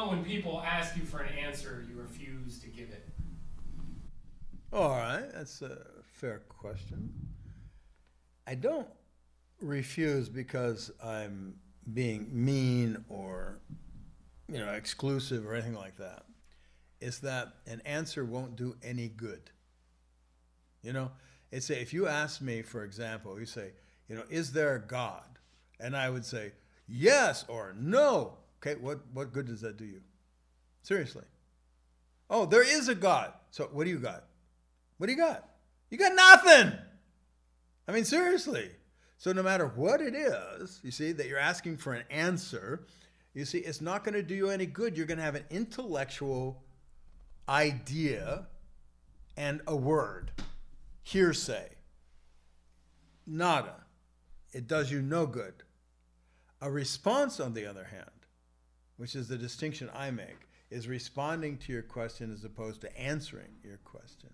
about when people ask you for an answer, you refuse to give it? All right, that's a fair question. I don't refuse because I'm being mean or, exclusive or anything like that. It's that an answer won't do any good. It's if you ask me, for example, you say, is there a God? And I would say, yes or no. Okay, what good does that do you? Seriously. Oh, there is a God. So what do you got? What do you got? You got nothing. I mean, seriously. So no matter what it is, you see, that you're asking for an answer, you see, it's not going to do you any good. You're going to have an intellectual idea and a word. Hearsay. Nada. It does you no good. A response, on the other hand, which is the distinction I make, is responding to your question as opposed to answering your question.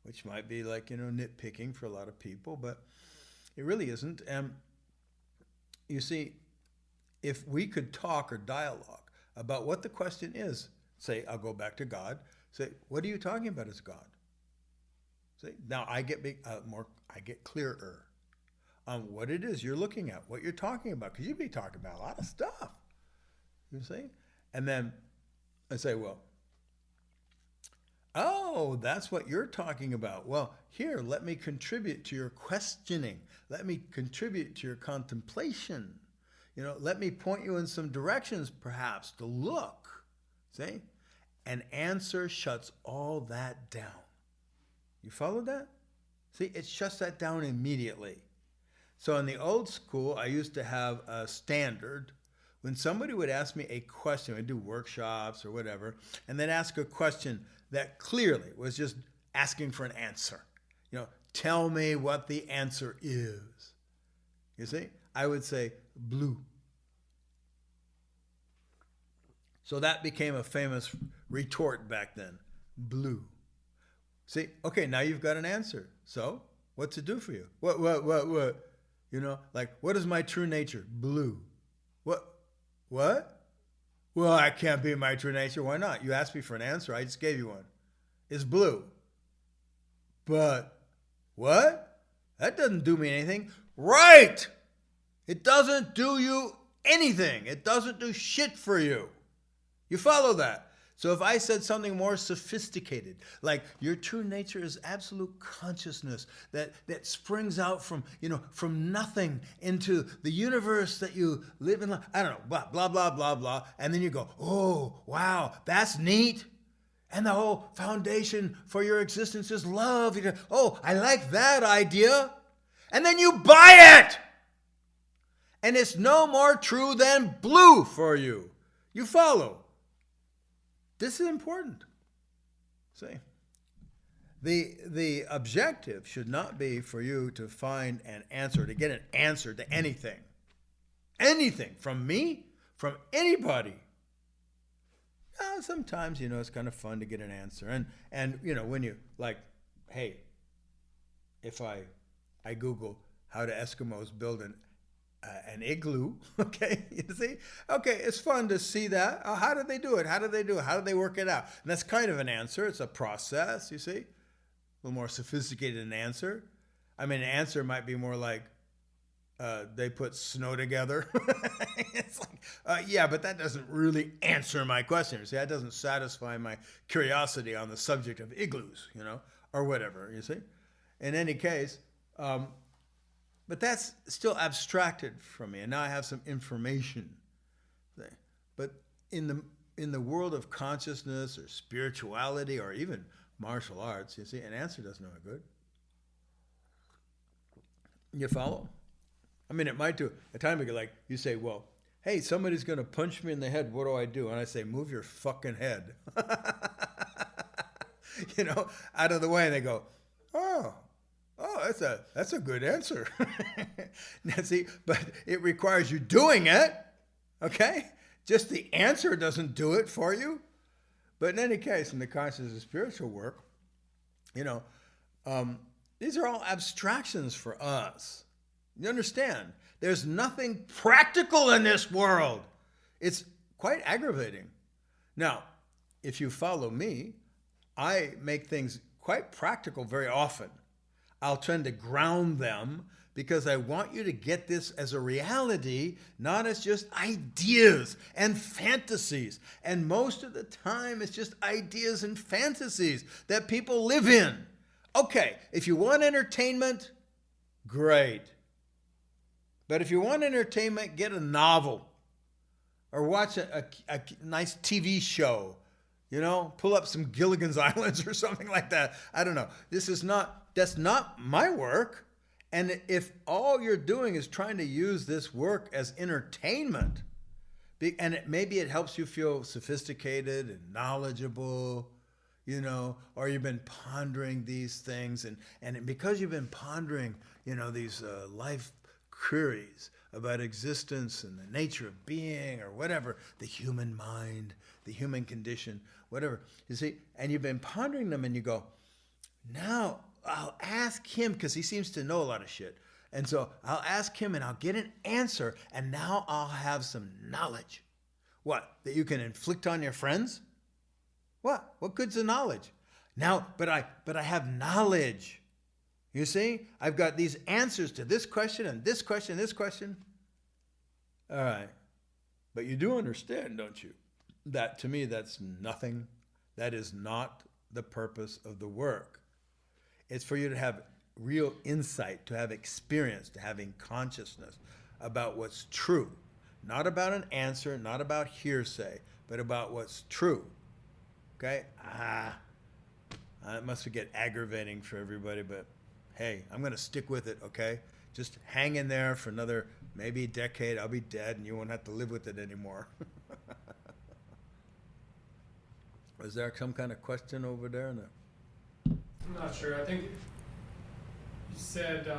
Which might be like, nitpicking for a lot of people, but it really isn't. And you see, if we could talk or dialogue about what the question is, say, I'll go back to God, say, what are you talking about as God? Say, now I get clearer on what it is you're looking at, what you're talking about, because you'd be talking about a lot of stuff, you see? And then I say, well, oh, that's what you're talking about. Well, here, let me contribute to your questioning. Let me contribute to your contemplation. Let me point you in some directions, perhaps, to look. See? An answer shuts all that down. You follow that? See, it shuts that down immediately. So in the old school, I used to have a standard. When somebody would ask me a question, I'd do workshops or whatever, and then ask a question that clearly was just asking for an answer. Tell me what the answer is. You see? I would say blue. So that became a famous retort back then. Blue. See? Okay, now you've got an answer. So, what's it do for you? What? What is my true nature? Blue. What? Well, I can't be my true nature. Why not? You asked me for an answer. I just gave you one. It's blue. But what? That doesn't do me anything. Right! It doesn't do you anything. It doesn't do shit for you. You follow that? So if I said something more sophisticated, like your true nature is absolute consciousness that springs out from nothing into the universe that you live in, I don't know, blah, blah, blah, blah, blah. And then you go, oh, wow, that's neat. And the whole foundation for your existence is love. You go, oh, I like that idea. And then you buy it. And it's no more true than blue for you. You follow. This is important. See, the objective should not be for you to find an answer, to get an answer to anything. Anything. From me, from anybody. Sometimes, it's kind of fun to get an answer. And when you, like, hey, if I Google how do Eskimos build an igloo, okay, you see? Okay, it's fun to see that. How do they do it? How do they do it? How do they work it out? And that's kind of an answer. It's a process, you see? A little more sophisticated an answer. I mean, an answer might be more like, they put snow together. It's like, yeah, but that doesn't really answer my question. See, that doesn't satisfy my curiosity on the subject of igloos, or whatever, you see? In any case, but that's still abstracted from me, and now I have some information. But in the world of consciousness or spirituality or even martial arts, you see, an answer does no good. You follow? I mean, it might do. A time ago, like, you say, well, hey, somebody's going to punch me in the head. What do I do? And I say, move your fucking head. Out of the way. And they go, oh, that's a good answer. Now, see, but it requires you doing it, okay? Just the answer doesn't do it for you. But in any case, in the consciousness of spiritual work, these are all abstractions for us. You understand? There's nothing practical in this world. It's quite aggravating. Now, if you follow me, I make things quite practical very often. I'll tend to ground them because I want you to get this as a reality, not as just ideas and fantasies. And most of the time, it's just ideas and fantasies that people live in. Okay, if you want entertainment, great. But if you want entertainment, get a novel or watch a nice TV show. You know, pull up some Gilligan's Islands or something like that. I don't know. That's not my work. And if all you're doing is trying to use this work as entertainment, and maybe it helps you feel sophisticated and knowledgeable, you know, or you've been pondering these things, and because you've been pondering, you know, these life queries about existence and the nature of being or whatever, the human mind, the human condition, whatever, you see, and you've been pondering them and you go, now I'll ask him because he seems to know a lot of shit. And so I'll ask him and I'll get an answer and now I'll have some knowledge. What? That you can inflict on your friends? What? What good's the knowledge? Now, but I have knowledge. You see? I've got these answers to this question and this question and this question. All right. But you do understand, don't you? That to me, that's nothing. That is not the purpose of the work. It's for you to have real insight, to have experience, to having consciousness about what's true. Not about an answer, not about hearsay, but about what's true. Okay? It must get aggravating for everybody, but hey, I'm going to stick with it, okay? Just hang in there for another, maybe a decade. I'll be dead and you won't have to live with it anymore. Was there some kind of question over there? No. I'm not sure. I think you said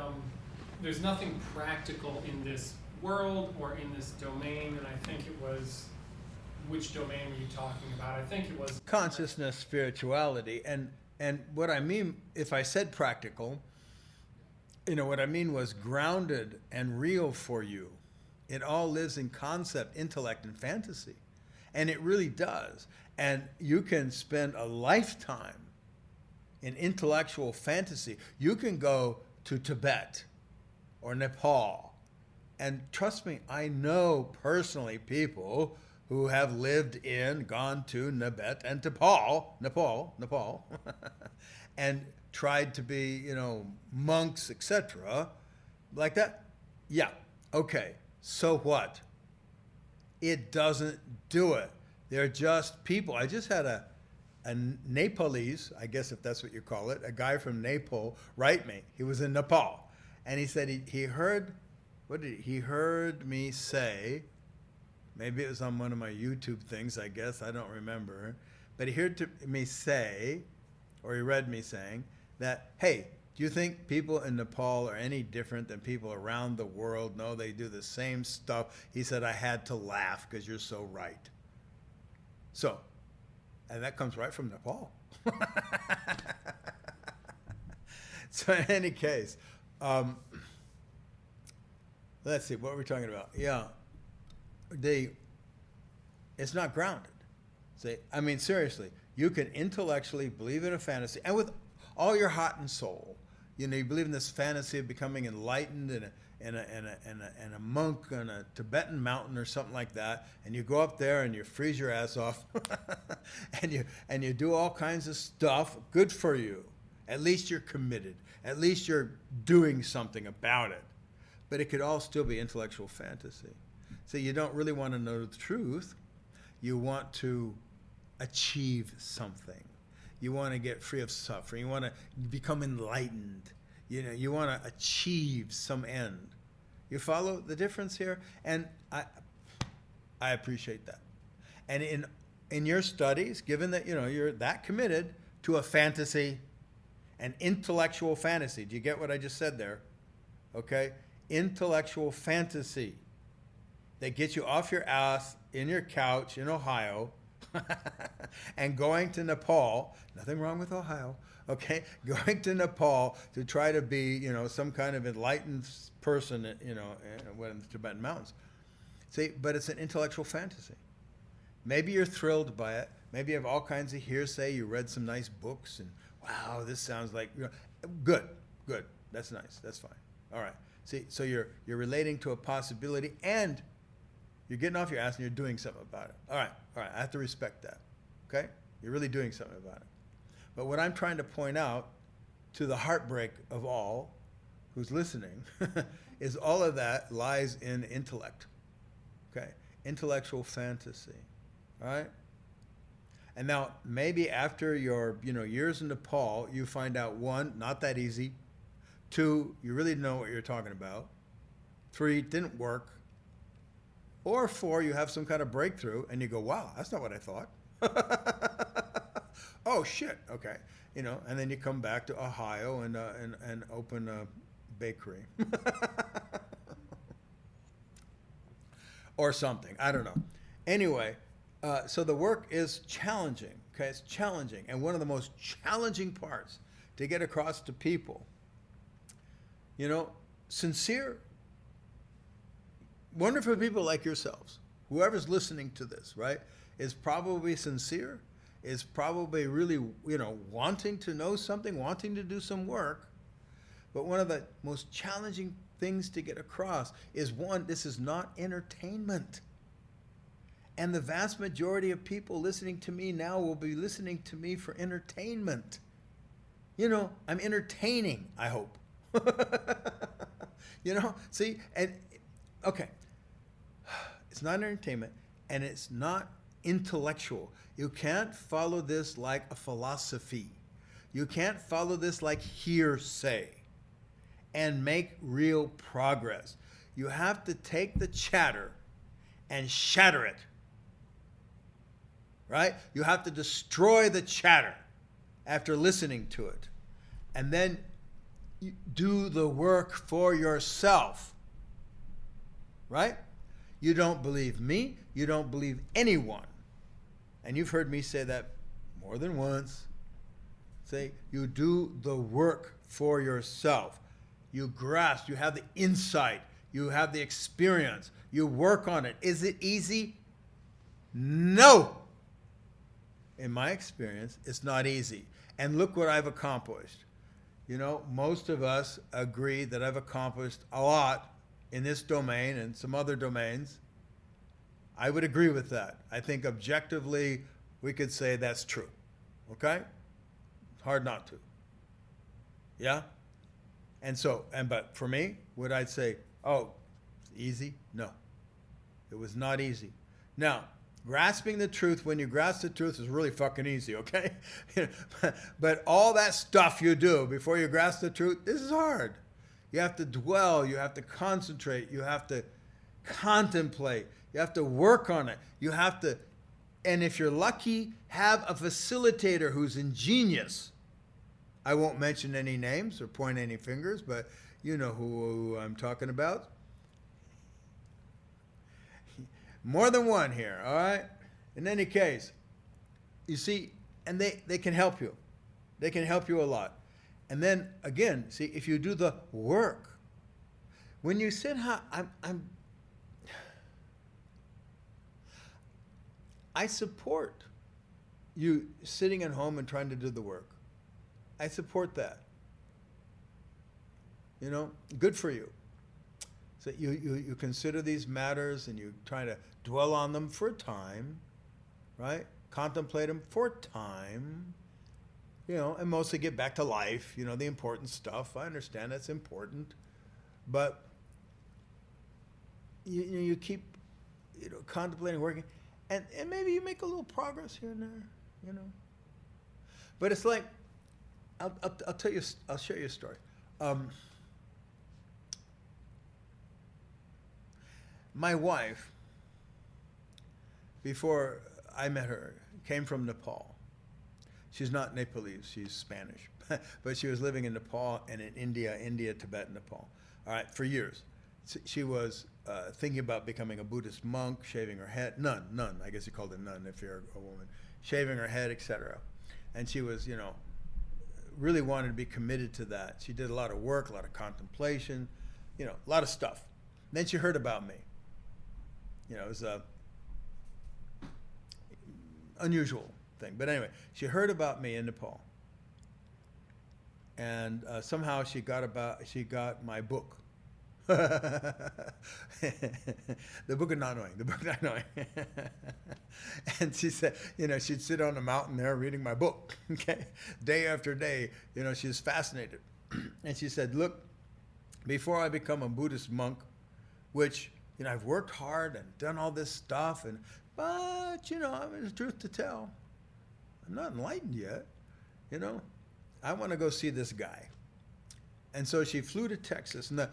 there's nothing practical in this world or in this domain, and I think it was, which domain were you talking about? I think it was Consciousness, spirituality, and what I mean, if I said practical, you know, what I mean was grounded and real for you. It all lives in concept, intellect, and fantasy, and it really does. And you can spend a lifetime in intellectual fantasy. You can go to Tibet or Nepal. And trust me, I know personally people who have gone to Tibet and Nepal, and tried to be, you know, monks, etc. Like that. Yeah, okay, so what? It doesn't do it. They're just people. I just had a Nepalese, I guess if that's what you call it, a guy from Nepal write me. He was in Nepal. And he said he heard me say, maybe it was on one of my YouTube things, I guess, I don't remember, but he heard me say, or he read me saying, that, hey, do you think people in Nepal are any different than people around the world? No, they do the same stuff. He said, I had to laugh because you're so right. So, and that comes right from Nepal. So in any case, let's see, what were we talking about? Yeah, it's not grounded. See, I mean, seriously, you can intellectually believe in a fantasy, and with all your heart and soul, you know, you believe in this fantasy of becoming enlightened and a monk on a Tibetan mountain or something like that, and you go up there and you freeze your ass off, and you do all kinds of stuff. Good for you. At least you're committed. At least you're doing something about it. But it could all still be intellectual fantasy. So you don't really want to know the truth. You want to achieve something. You want to get free of suffering. You want to become enlightened. You know, you want to achieve some end. You follow the difference here? And I appreciate that. And in your studies, given that, you know, you're that committed to a fantasy, an intellectual fantasy. Do you get what I just said there? Okay? Intellectual fantasy that gets you off your ass in your couch in Ohio and going to Nepal. Nothing wrong with Ohio. Okay, going to Nepal to try to be, you know, some kind of enlightened person, you know, in the Tibetan mountains. See, but it's an intellectual fantasy. Maybe you're thrilled by it. Maybe you have all kinds of hearsay. You read some nice books and, wow, this sounds like, good, good. That's nice. That's fine. All right. See, so you're relating to a possibility and you're getting off your ass and you're doing something about it. All right. I have to respect that. Okay? You're really doing something about it. But what I'm trying to point out to the heartbreak of all who's listening is all of that lies in intellect. Okay? Intellectual fantasy. All right? And now maybe after your years in Nepal, you find out, 1, not that easy. 2, you really know what you're talking about. 3, didn't work. Or 4, you have some kind of breakthrough and you go, wow, that's not what I thought. Oh shit, okay. And then you come back to Ohio and open a bakery. Or something, I don't know. Anyway, so the work is challenging, okay? It's challenging. And one of the most challenging parts to get across to people, sincere, wonderful people like yourselves, whoever's listening to this, right, is probably sincere, is probably really, wanting to know something, wanting to do some work. But one of the most challenging things to get across is, 1, this is not entertainment. And the vast majority of people listening to me now will be listening to me for entertainment. I'm entertaining, I hope. See, and okay. It's not entertainment and it's not intellectual. You can't follow this like a philosophy. You can't follow this like hearsay and make real progress. You have to take the chatter and shatter it. Right? You have to destroy the chatter after listening to it. And then you do the work for yourself. Right? You don't believe me. You don't believe anyone. And you've heard me say that more than once. Say, you do the work for yourself. You grasp. You have the insight. You have the experience. You work on it. Is it easy? No. In my experience, it's not easy. And look what I've accomplished. Most of us agree that I've accomplished a lot in this domain and some other domains. I would agree with that. I think objectively, we could say that's true. Okay? It's hard not to. Yeah? But for me, would I say, oh, it's easy? No. It was not easy. Now, grasping the truth, when you grasp the truth, is really fucking easy, okay? But all that stuff you do before you grasp the truth, this is hard. You have to dwell, you have to concentrate, you have to contemplate, you have to work on it, you have to, and if you're lucky, have a facilitator who's ingenious. I won't mention any names or point any fingers, but you know who I'm talking about. More than one here, all right? In any case, you see, and they can help you. They can help you a lot. And then, again, see, if you do the work, when you sit, I support you sitting at home and trying to do the work. I support that. Good for you. So you consider these matters and you try to dwell on them for a time, right? Contemplate them for a time, and mostly get back to life, the important stuff. I understand that's important. But you keep, contemplating, working, and maybe you make a little progress here and there, But it's like, I'll tell you, I'll share you a story. My wife, before I met her, came from Nepal. She's not Nepalese, she's Spanish. But she was living in Nepal and in India, Tibet, and Nepal. All right, for years. She was thinking about becoming a Buddhist monk, shaving her head. Nun, I guess you called it nun if you're a woman. Shaving her head, etc. And she was, really wanted to be committed to that. She did a lot of work, a lot of contemplation, a lot of stuff. Then she heard about me. It was unusual thing. But anyway, she heard about me in Nepal. And somehow she got my book. The book of not knowing, the book of not knowing. And she said, she'd sit on the mountain there reading my book, okay? Day after day, she was fascinated. And she said, look, before I become a Buddhist monk, which, I've worked hard and done all this stuff, but, there's truth to tell. I'm not enlightened yet, I want to go see this guy. And so she flew to Texas, and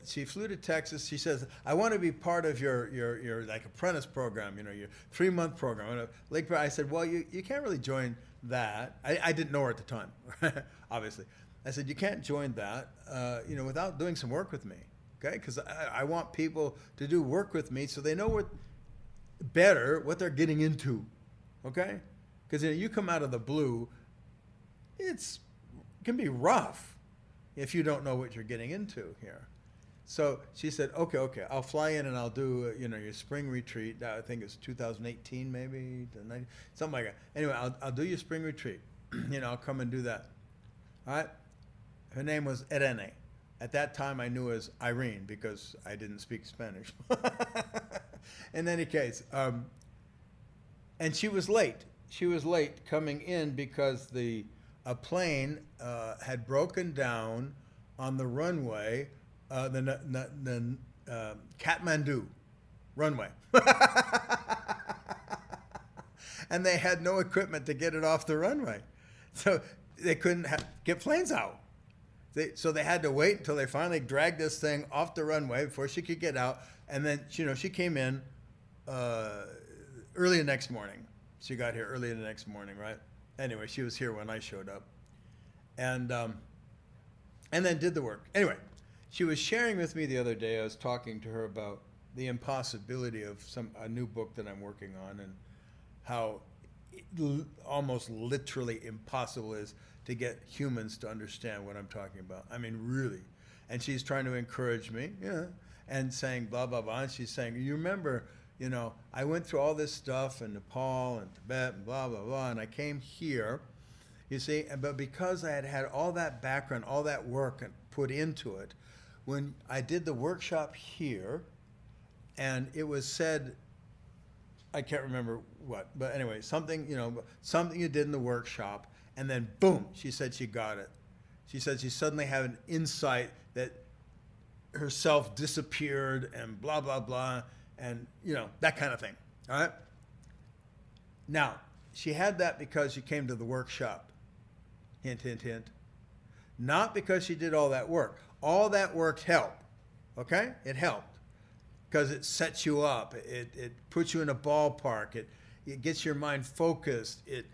she flew to Texas. She says, I want to be part of your like apprentice program, your 3-month program. I said, well, you can't really join that. I didn't know her at the time, obviously. I said, you can't join that, without doing some work with me, okay? Because I want people to do work with me so they know what they're getting into, okay? Because you come out of the blue, it can be rough if you don't know what you're getting into here. So she said, okay, I'll fly in and I'll do, your spring retreat. I think it's 2018 maybe, something like that. Anyway, I'll do your spring retreat. I'll come and do that. All right? Her name was Irene. At that time, I knew her as Irene because I didn't speak Spanish. In any case, and she was late. She was late coming in because a plane had broken down on the runway, the Kathmandu runway. And they had no equipment to get it off the runway. So they couldn't get planes out. So they had to wait until they finally dragged this thing off the runway before she could get out. And then, she came in early the next morning. She got here early the next morning, right? Anyway, she was here when I showed up. And then did the work. Anyway, she was sharing with me the other day, I was talking to her about the impossibility of a new book that I'm working on and how almost literally impossible it is to get humans to understand what I'm talking about. I mean, really. And she's trying to encourage me, and saying blah, blah, blah. And she's saying, you remember, I went through all this stuff in Nepal and Tibet and blah, blah, blah, and I came here, you see, but because I had all that background, all that work put into it, when I did the workshop here, and it was said, I can't remember what, but anyway, something you did in the workshop, and then boom, she said she got it. She said she suddenly had an insight that herself disappeared and blah, blah, blah, and that kind of thing, all right? Now, she had that because she came to the workshop, hint, hint, hint. Not because she did all that work. All that work helped, okay? It helped because it sets you up. It puts you in a ballpark. It gets your mind focused. It,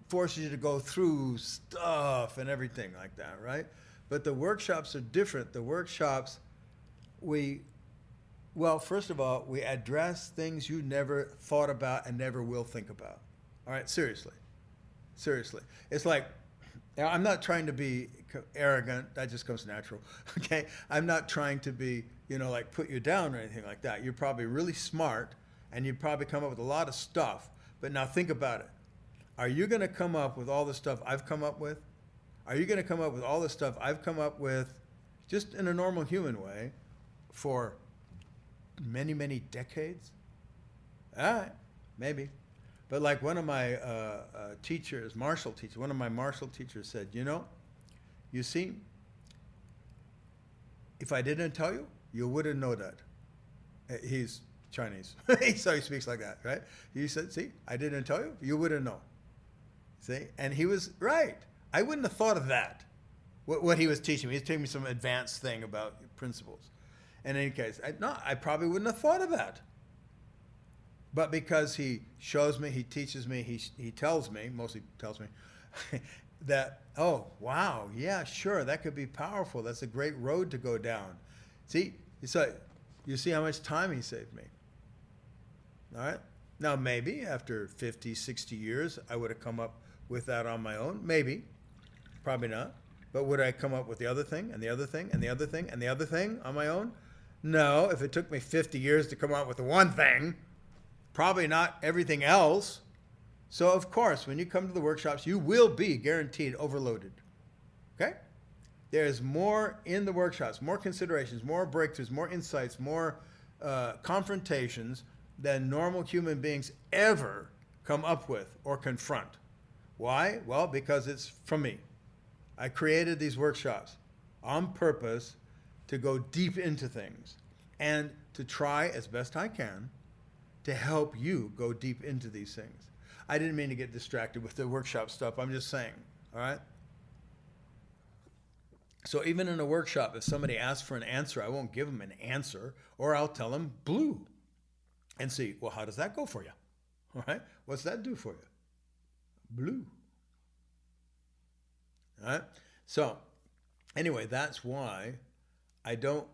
forces you to go through stuff and everything like that, right? But the workshops are different. The workshops, first of all, we address things you never thought about and never will think about. All right, seriously. It's like, I'm not trying to be arrogant. That just comes natural, okay? I'm not trying to be, like put you down or anything like that. You're probably really smart, and you'd probably come up with a lot of stuff. But now think about it. Are you going to come up with all the stuff I've come up with? Are you going to come up with all the stuff I've come up with just in a normal human way for many, many decades? All right, maybe. But like one of my teachers, one of my martial teachers said, you see, if I didn't tell you, you wouldn't know that. He's Chinese, so he speaks like that, right? He said, see, I didn't tell you, you wouldn't know. See, and he was right. I wouldn't have thought of that, what he was teaching me. He was teaching me some advanced thing about principles. In any case, I probably wouldn't have thought of that. But because he shows me, he teaches me, he tells me, mostly tells me, that, oh, wow, yeah, sure, that could be powerful. That's a great road to go down. See, so you see how much time he saved me. All right? Now, maybe after 50, 60 years, I would have come up with that on my own. Maybe. Probably not. But would I come up with the other thing, and the other thing, and the other thing, and the other thing on my own? No. If it took me 50 years to come up with the one thing, probably not everything else. So, of course, when you come to the workshops, you will be guaranteed overloaded. Okay? There's more in the workshops, more considerations, more breakthroughs, more insights, more confrontations than normal human beings ever come up with or confront. Why? Well, because it's from me. I created these workshops on purpose to go deep into things and to try as best I can to help you go deep into these things. I didn't mean to get distracted with the workshop stuff. I'm just saying, all right? So even in a workshop, if somebody asks for an answer, I won't give them an answer, or I'll tell them blue and see, well, how does that go for you? All right? What's that do for you? Blue. All right? So anyway, that's why I don't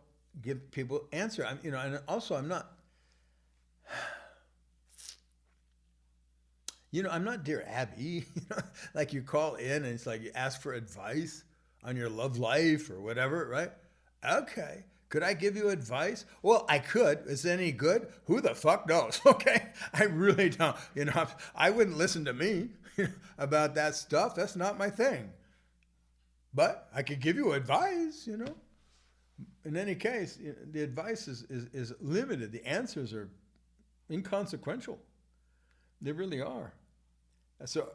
give people answer. And also I'm not, I'm not Dear Abby. Like you call in and it's like you ask for advice on your love life or whatever, right? Okay. Could I give you advice? Well, I could. Is it any good? Who the fuck knows? Okay. I really don't. I wouldn't listen to me about that stuff. That's not my thing. But I could give you advice, In any case, the advice is limited. The answers are inconsequential. They really are. So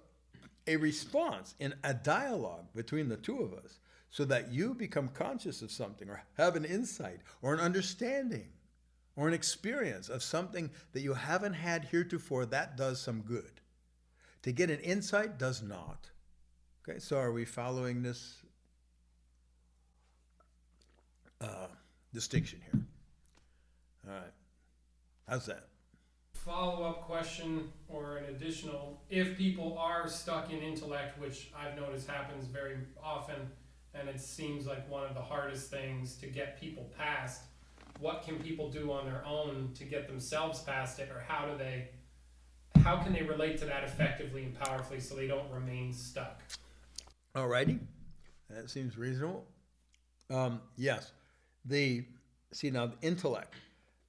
a response in a dialogue between the two of us so that you become conscious of something or have an insight or an understanding or an experience of something that you haven't had heretofore, that does some good. To get an insight does not. Okay, so are we following this distinction here? All right. How's that? Follow-up question or an additional, if people are stuck in intellect, which I've noticed happens very often, and it seems like one of the hardest things to get people past, what can people do on their own to get themselves past it, or how can they relate to that effectively and powerfully so they don't remain stuck? Alrighty, that seems reasonable. Yes, the intellect.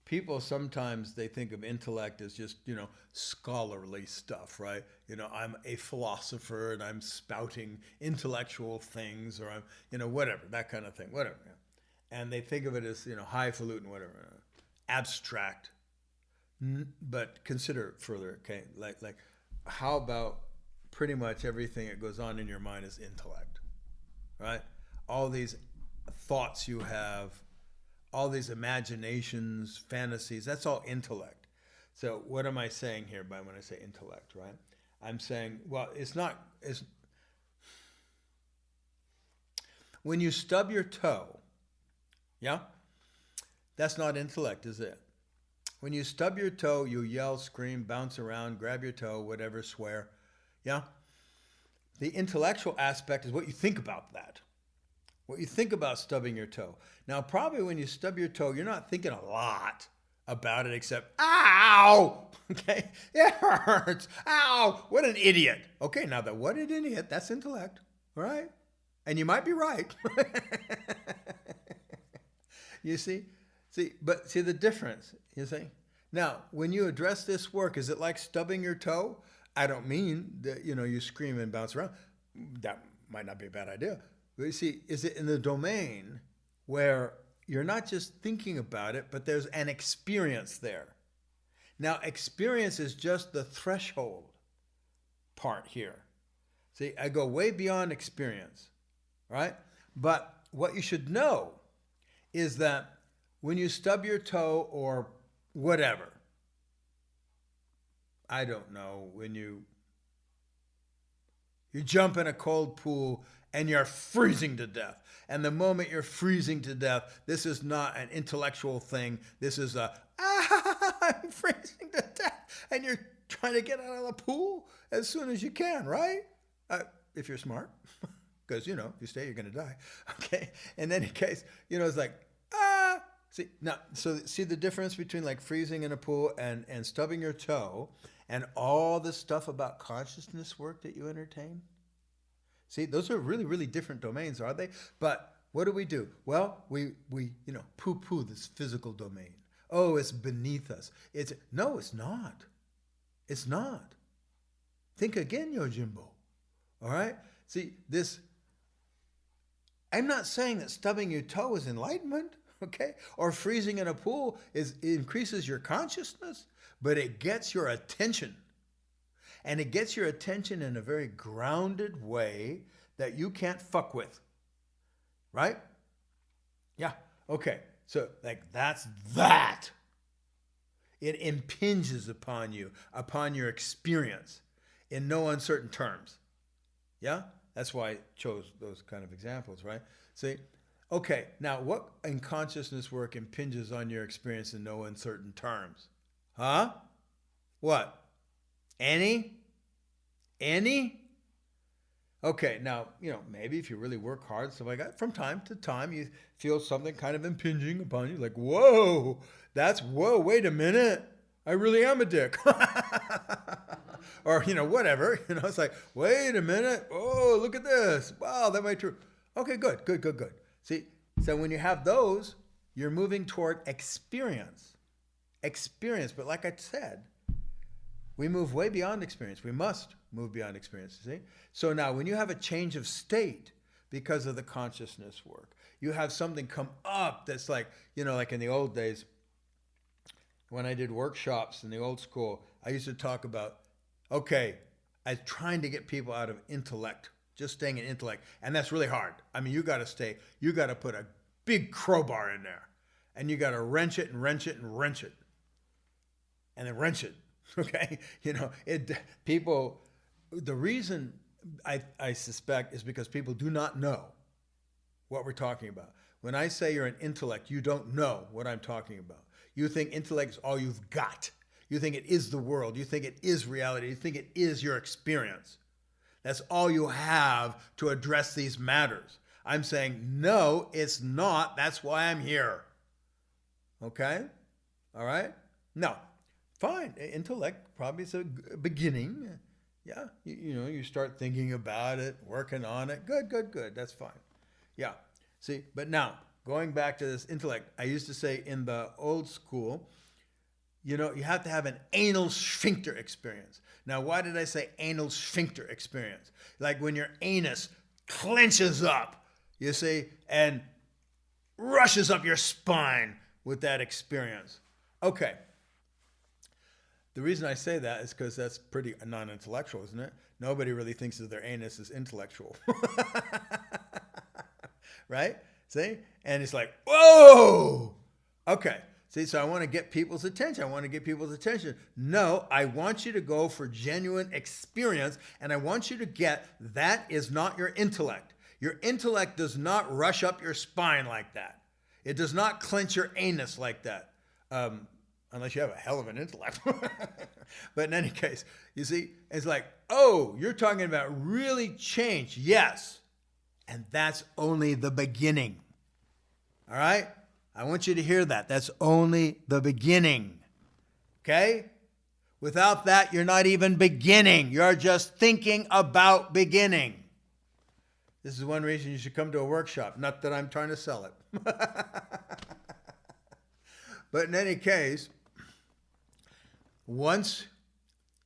People sometimes they think of intellect as just, scholarly stuff, right? I'm a philosopher and I'm spouting intellectual things, or I'm, whatever, that kind of thing, whatever. And they think of it as, highfalutin, whatever, abstract. But consider further, okay? Like, how about pretty much everything that goes on in your mind is intellect, right? All these thoughts you have, all these imaginations, fantasies, that's all intellect. So what am I saying here by when I say intellect, right? I'm saying, well, it's when you stub your toe, yeah? That's not intellect, is it? When you stub your toe, you yell, scream, bounce around, grab your toe, whatever, swear, yeah? The intellectual aspect is what you think about that. What you think about stubbing your toe. Now, probably when you stub your toe, you're not thinking a lot about it except, ow, okay? It hurts, ow, what an idiot. Okay, now that what an idiot, that's intellect, all right? And you might be right. You see the difference, you see? Now, when you address this work, is it like stubbing your toe? I don't mean that, you scream and bounce around. That might not be a bad idea. But you see, is it in the domain where you're not just thinking about it, but there's an experience there? Now, experience is just the threshold part here. See, I go way beyond experience, right? But what you should know is that when you stub your toe or whatever, I don't know, when you jump in a cold pool and you're freezing to death. And the moment you're freezing to death, this is not an intellectual thing. This is I'm freezing to death. And you're trying to get out of the pool as soon as you can, right? If you're smart. Because, if you stay, you're going to die. Okay? In any case, it's like, See the difference between like freezing in a pool and stubbing your toe and all the stuff about consciousness work that you entertain? See, those are really, really different domains, are they? But what do? Well, we poo-poo this physical domain. Oh, it's beneath us. No, it's not. It's not. Think again, Yojimbo. All right? See, I'm not saying that stubbing your toe is enlightenment, okay? Or freezing in a pool increases your consciousness, but it gets your attention. And it gets your attention in a very grounded way that you can't fuck with. Right? Yeah. Okay. So, like, that's that. It impinges upon you, upon your experience, in no uncertain terms. Yeah? That's why I chose those kind of examples, right? See? Okay, now what in consciousness work impinges on your experience in no uncertain terms? Huh? What? Any? Okay, now, maybe if you really work hard, stuff like that, from time to time you feel something kind of impinging upon you, like, whoa, wait a minute, I really am a dick. Or, whatever, it's like, wait a minute, oh, look at this, wow, that might be true. Okay, good. See, so when you have those, you're moving toward experience, but like I said, we move way beyond experience. We must move beyond experience, see? So now when you have a change of state because of the consciousness work, you have something come up that's like, like in the old days, when I did workshops in the old school, I used to talk about, okay, I was trying to get people out of intellect, just staying in intellect. And that's really hard. I mean, you got to put a big crowbar in there and you got to wrench it and wrench it and wrench it and then wrench it. Okay, the reason I suspect is because people do not know what we're talking about. When I say you're an intellect, you don't know what I'm talking about. You think intellect is all you've got. You think it is the world. You think it is reality. You think it is your experience. That's all you have to address these matters. I'm saying, no, it's not. That's why I'm here. Okay? All right? No. Fine, intellect probably is a beginning. Yeah, you start thinking about it, working on it. Good. That's fine. Yeah. See, but now going back to this intellect, I used to say in the old school, you have to have an anal sphincter experience. Now, why did I say anal sphincter experience? Like when your anus clenches up, you see, and rushes up your spine with that experience. Okay. The reason I say that is because that's pretty non-intellectual, isn't it? Nobody really thinks of their anus as intellectual. Right? See? And it's like, whoa! Okay. See, so I want to get people's attention. No, I want you to go for genuine experience, and I want you to get that is not your intellect. Your intellect does not rush up your spine like that. It does not clench your anus like that. Unless you have a hell of an intellect. But in any case, you see, it's like, oh, you're talking about really change. Yes. And that's only the beginning. All right? I want you to hear that. That's only the beginning. Okay? Without that, you're not even beginning. You're just thinking about beginning. This is one reason you should come to a workshop. Not that I'm trying to sell it. But in any case, once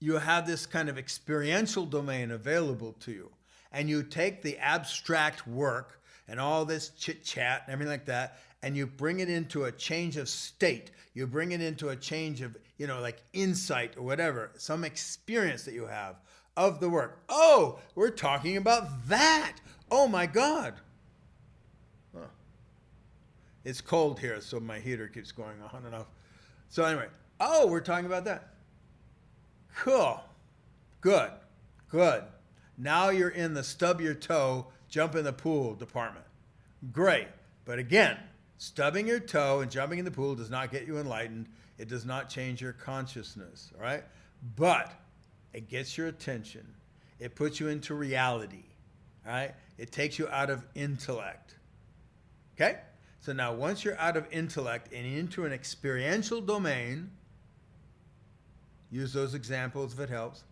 you have this kind of experiential domain available to you, and you take the abstract work and all this chit-chat and everything like that, and you bring it into a change of state, you bring it into a change of, like insight or whatever, some experience that you have of the work. Oh, we're talking about that. Oh my God. Huh. It's cold here, so my heater keeps going on and off. So anyway, oh, we're talking about that. Cool. Good. Now you're in the stub your toe, jump in the pool department. Great. But again, stubbing your toe and jumping in the pool does not get you enlightened. It does not change your consciousness, all right? But it gets your attention. It puts you into reality, all right? It takes you out of intellect, okay? So now once you're out of intellect and into an experiential domain, use those examples if it helps,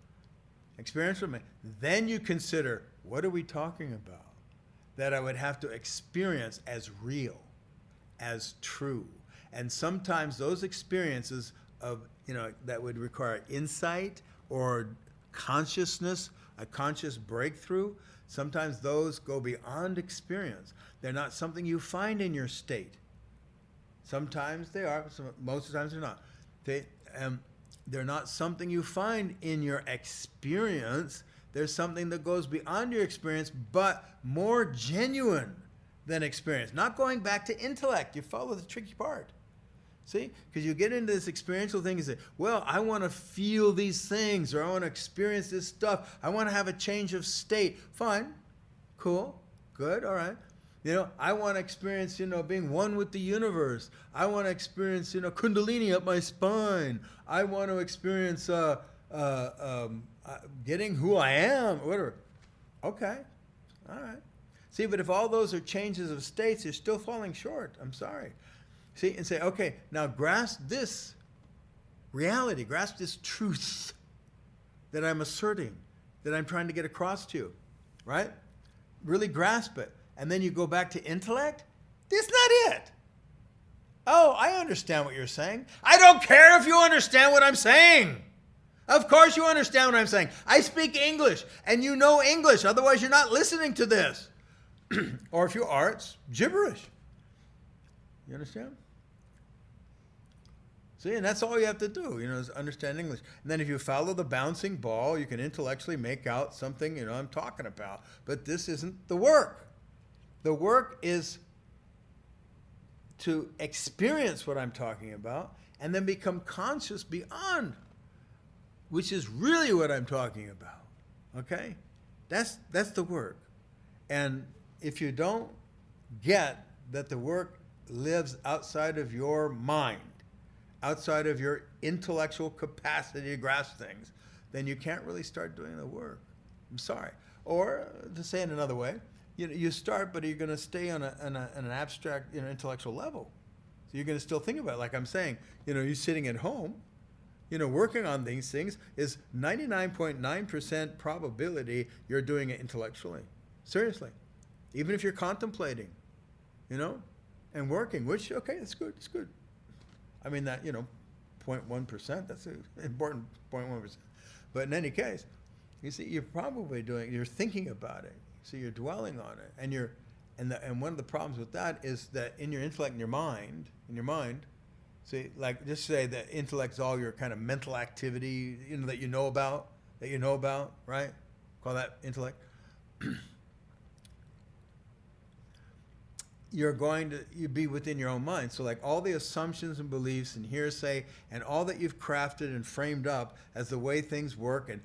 experiential domain, then you consider, what are we talking about that I would have to experience as real, as true? And sometimes those experiences of, that would require insight or consciousness, a conscious breakthrough, sometimes those go beyond experience. They're not something you find in your state. Sometimes they are, most of the times they're not. They're not something you find in your experience. There's something that goes beyond your experience, but more genuine than experience. Not going back to intellect. You follow the tricky part. See? Because you get into this experiential thing and say, well, I want to feel these things, or I want to experience this stuff. I want to have a change of state. Fine. Cool. Good. All right. I want to experience, being one with the universe. I want to experience, Kundalini up my spine. I want to experience getting who I am, or whatever. Okay. All right. See, but if all those are changes of states, you're still falling short. I'm sorry. See, and say, okay, now grasp this reality, grasp this truth that I'm asserting, that I'm trying to get across to you, right? Really grasp it. And then you go back to intellect? That's not it. Oh, I understand what you're saying. I don't care if you understand what I'm saying. Of course you understand what I'm saying. I speak English, and you know English. Otherwise, you're not listening to this. Or if you are, it's gibberish. You understand? See, and that's all you have to do, is understand English. And then if you follow the bouncing ball, you can intellectually make out something, I'm talking about. But this isn't the work. The work is to experience what I'm talking about and then become conscious beyond, which is really what I'm talking about. Okay? That's the work. And if you don't get that the work lives outside of your mind, outside of your intellectual capacity to grasp things, then you can't really start doing the work. I'm sorry. Or to say it another way, you start, but you're going to stay on an abstract, intellectual level. So you're going to still think about it. Like I'm saying, you're sitting at home, working on these things is 99.9% probability you're doing it intellectually. Seriously. Even if you're contemplating, and working, which, okay, it's good, it's good. I mean that, 0.1%, that's an important 0.1%. But in any case, you see, you're probably you're thinking about it. So you're dwelling on it. And one of the problems with that is that in your intellect, in your mind, see, like just say that intellect is all your kind of mental activity, that you know about, right? Call that intellect. You be within your own mind. So like all the assumptions and beliefs and hearsay and all that you've crafted and framed up as the way things work and,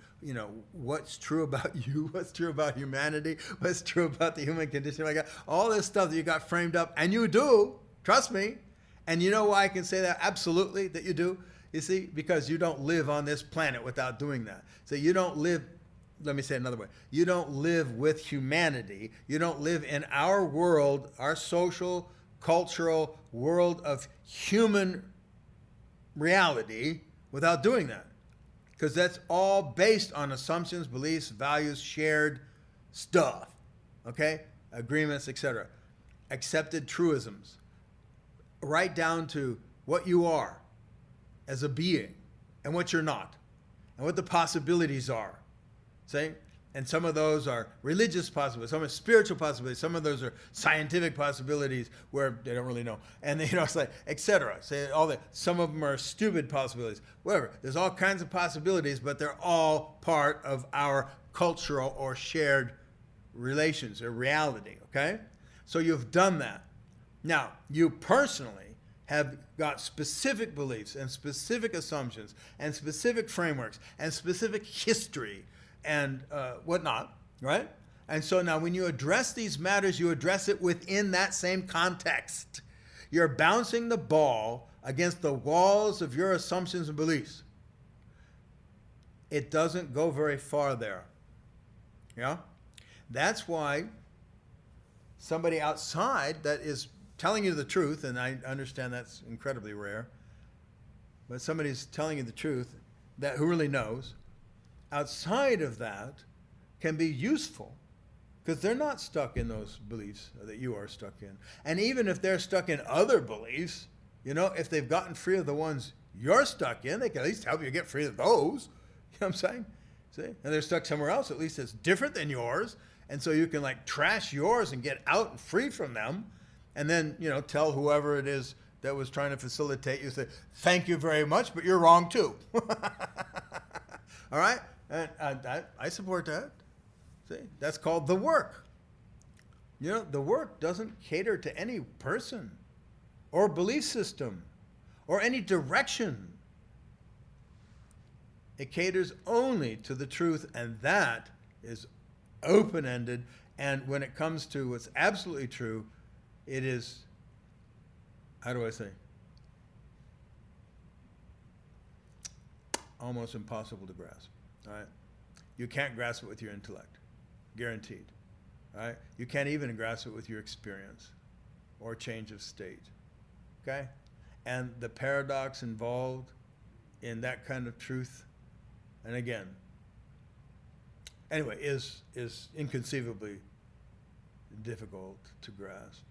what's true about you, what's true about humanity, what's true about the human condition, like that, all this stuff that you got framed up, and you do, trust me. And you know why I can say that? Absolutely, that you do. You see, because you don't live on this planet without doing that. So you don't live, let me say it another way. You don't live with humanity. You don't live in our world, our social, cultural world of human reality without doing that. Because that's all based on assumptions, beliefs, values, shared stuff. Okay? Agreements, etc. Accepted truisms. Right down to what you are as a being and what you're not. And what the possibilities are. See? And some of those are religious possibilities, some are spiritual possibilities, some of those are scientific possibilities where they don't really know. And it's like, etc. Say all that. Some of them are stupid possibilities. Whatever. There's all kinds of possibilities, but they're all part of our cultural or shared relations or reality. Okay? So you've done that. Now, you personally have got specific beliefs and specific assumptions and specific frameworks and specific history and whatnot, right? And so now when you address these matters, you address it within that same context. You're bouncing the ball against the walls of your assumptions and beliefs. It doesn't go very far there. Yeah? That's why somebody outside that is telling you the truth, and I understand that's incredibly rare, but somebody's telling you the truth who really knows, outside of that can be useful because they're not stuck in those beliefs that you are stuck in. And even if they're stuck in other beliefs, if they've gotten free of the ones you're stuck in, they can at least help you get free of those. You know what I'm saying? See? And they're stuck somewhere else, at least it's different than yours. And so you can like trash yours and get out and free from them. And then, tell whoever it is that was trying to facilitate you, say, thank you very much, but you're wrong too. All right? And I support that. See? That's called the work. The work doesn't cater to any person or belief system or any direction. It caters only to the truth, and that is open-ended. And when it comes to what's absolutely true, it is, how do I say, almost impossible to grasp. All right? You can't grasp it with your intellect, guaranteed. All right? You can't even grasp it with your experience or change of state. Okay? And the paradox involved in that kind of truth, and again, anyway, is inconceivably difficult to grasp.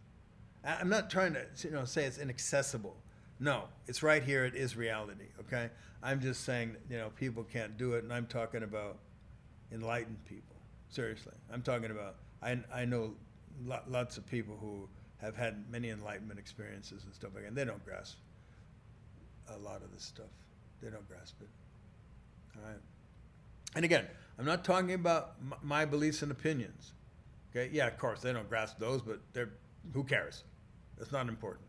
I'm not trying to say it's inaccessible. No, it's right here. It is reality. Okay, I'm just saying that people can't do it, and I'm talking about enlightened people. Seriously, I'm talking about. I know lots of people who have had many enlightenment experiences and stuff like that, and they don't grasp a lot of this stuff. They don't grasp it. All right. And again, I'm not talking about my beliefs and opinions. Okay. Yeah, of course they don't grasp those, but who cares? That's not important.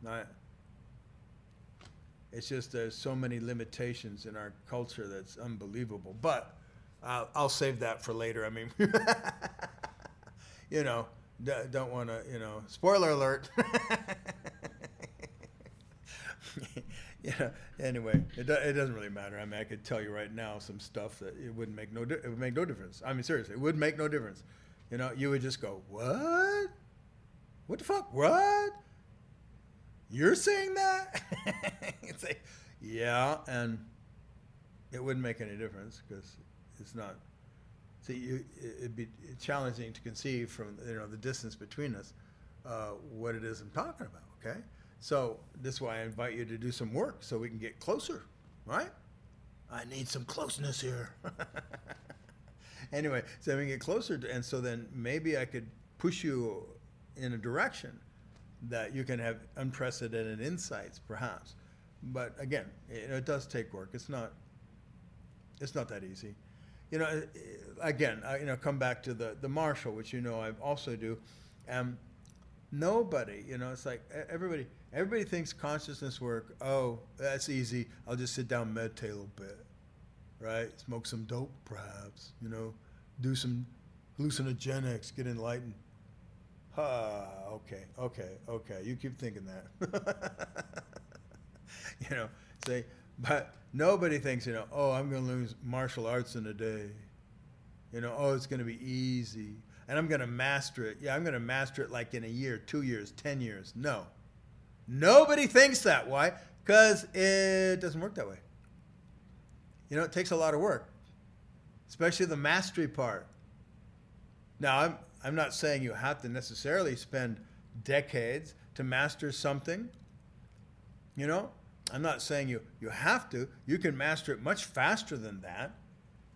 All right. It's just there's so many limitations in our culture that's unbelievable. But I'll save that for later. I mean, don't want to, spoiler alert. Anyway, it doesn't really matter. I mean, I could tell you right now some stuff that it would make no difference. I mean, seriously, it would make no difference. You would just go, what? What the fuck? What? You're saying that? It's like, yeah, and it wouldn't make any difference because it's not. See, it'd be challenging to conceive from the distance between us what it is I'm talking about. Okay. So this is why I invite you to do some work so we can get closer, right? I need some closeness here. Anyway, so we can get closer, and so then maybe I could push you in a direction that you can have unprecedented insights, perhaps. But again, it does take work. It's not that easy. Again, come back to the martial, which I also do. Nobody, it's like everybody thinks consciousness work, oh, that's easy. I'll just sit down and meditate a little bit, right? Smoke some dope, perhaps, do some hallucinogenics, get enlightened. Okay. You keep thinking that. But nobody thinks, oh, I'm going to learn martial arts in a day. Oh, it's going to be easy. And I'm going to master it. Yeah, I'm going to master it like in a year, 2 years, 10 years. No. Nobody thinks that. Why? Because it doesn't work that way. It takes a lot of work, especially the mastery part. Now, I'm not saying you have to necessarily spend decades to master something. I'm not saying you have to. You can master it much faster than that.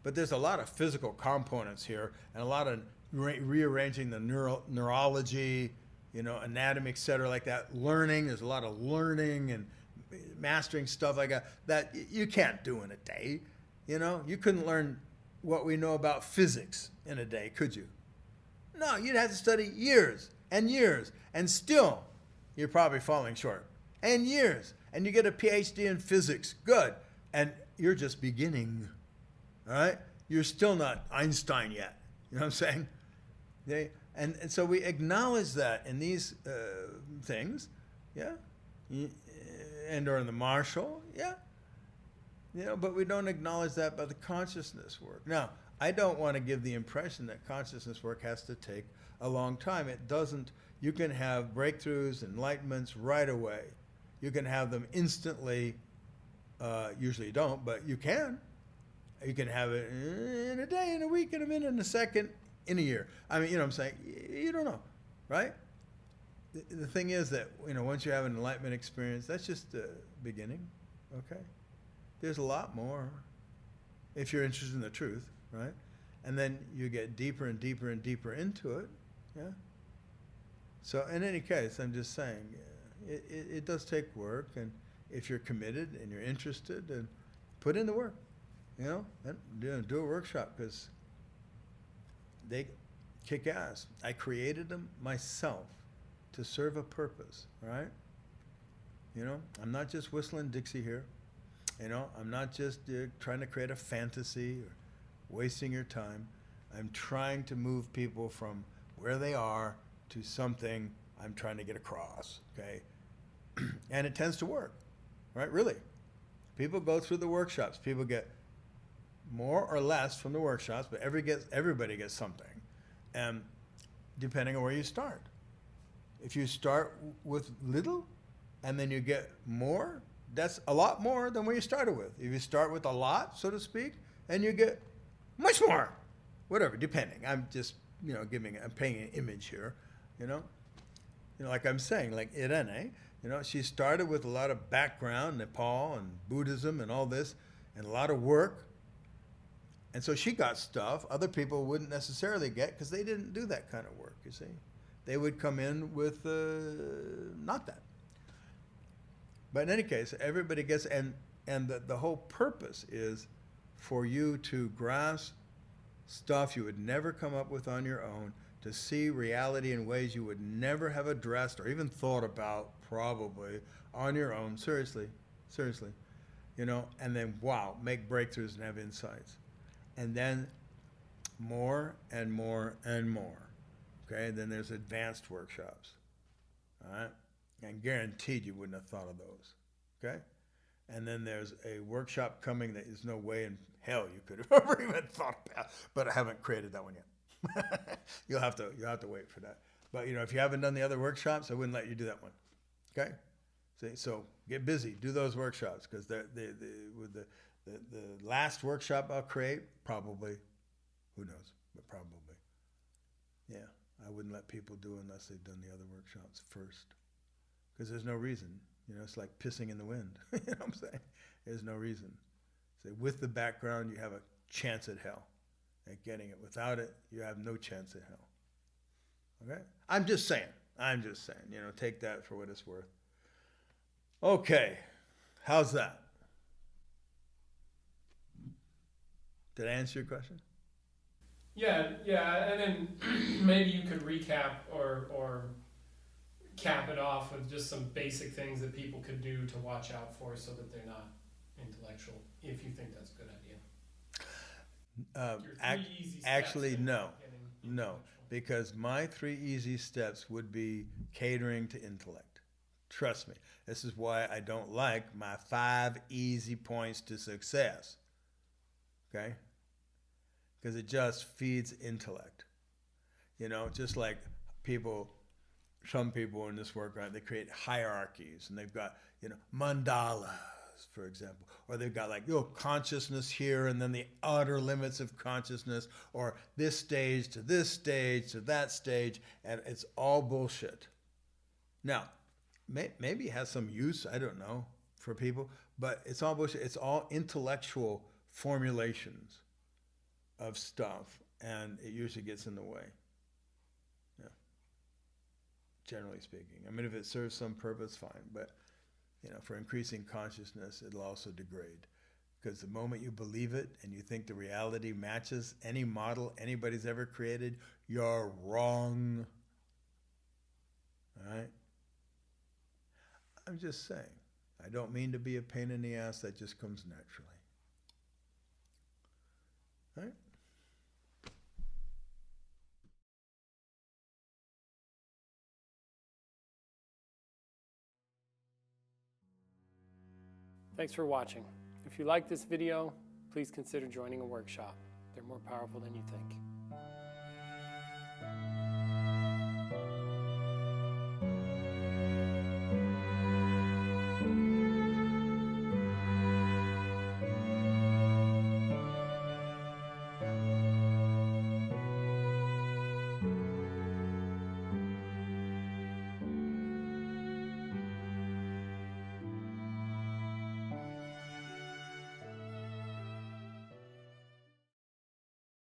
But there's a lot of physical components here and a lot of rearranging the neurology, anatomy, et cetera, like that. Learning, there's a lot of learning and mastering stuff like that you can't do in a day. You couldn't learn what we know about physics in a day, could you? No, you'd have to study years, and still you're probably falling short. And years, and you get a PhD in physics, good, and you're just beginning, all right? You're still not Einstein yet, you know what I'm saying? Okay? And so we acknowledge that in these things, yeah, and or in the martial, yeah, but we don't acknowledge that by the consciousness work. Now, I don't want to give the impression that consciousness work has to take a long time. It doesn't. You can have breakthroughs, enlightenments right away. You can have them instantly. Usually you don't, but you can. You can have it in a day, in a week, in a minute, in a second, in a year. I mean, what I'm saying? You don't know, right? The thing is that, once you have an enlightenment experience, that's just the beginning, okay? There's a lot more. if you're interested in the truth, right? And then you get deeper and deeper and deeper into it, yeah? So in any case, I'm just saying, it does take work, and if you're committed and you're interested, and put in the work, you know, and do a workshop, because they kick ass. I created them myself to serve a purpose, right? You know, I'm not just whistling Dixie here. You know, I'm not just trying to create a fantasy or wasting your time. I'm trying to move people from where they are to something I'm trying to get across, okay? And it tends to work, right? Really. People go through the workshops. People get more or less from the workshops, but everybody gets something. And depending on where you start. If you start with little and then you get more, that's a lot more than what you started with. If you start with a lot, so to speak, and you get much more, whatever, depending. I'm just, you know, I'm painting an image here, you know. You know, like I'm saying, like Irene, you know, she started with a lot of background, Nepal and Buddhism and all this, and a lot of work. And so she got stuff other people wouldn't necessarily get because they didn't do that kind of work, you see. They would come in with not that. But in any case, everybody gets, and the whole purpose is for you to grasp stuff you would never come up with on your own, to see reality in ways you would never have addressed or even thought about probably on your own, seriously, you know, and then, wow, make breakthroughs and have insights. And then more and more and more, okay? Then there's advanced workshops, all right? And guaranteed you wouldn't have thought of those, okay? And then there's a workshop coming that there's no way in hell you could have ever even thought about, but I haven't created that one yet. You'll have to wait for that. But you know, if you haven't done the other workshops, I wouldn't let you do that one, okay? See, so get busy, do those workshops, because with the last workshop I'll create, probably, who knows, but probably, yeah, I wouldn't let people do unless they've done the other workshops first, because there's no reason. You know, it's like pissing in the wind. You know what I'm saying? There's no reason. So with the background, you have a chance at hell at getting it. Without it, you have no chance at hell. Okay? I'm just saying. You know, take that for what it's worth. Okay. How's that? Did I answer your question? Yeah, and then maybe you could recap or cap it off with just some basic things that people could do to watch out for so that they're not intellectual, if you think that's a good idea. Actually, no, because my 3 easy steps would be catering to intellect. Trust me, this is why I don't like my 5 easy points to success, okay? Because it just feeds intellect. You know, just like some people in this work, right, they create hierarchies, and they've got, you know, mandalas, for example, or they've got like, you know, consciousness here, and then the outer limits of consciousness, or this stage to that stage, and it's all bullshit. Now, maybe it has some use, I don't know, for people, but it's all bullshit. It's all intellectual formulations of stuff, and it usually gets in the way. Yeah. Generally speaking. I mean, if it serves some purpose, fine, but you know, for increasing consciousness, it'll also degrade. Because the moment you believe it and you think the reality matches any model anybody's ever created, you're wrong. All right? I'm just saying. I don't mean to be a pain in the ass. That just comes naturally. All right? Thanks for watching. If you like this video, please consider joining a workshop. They're more powerful than you think.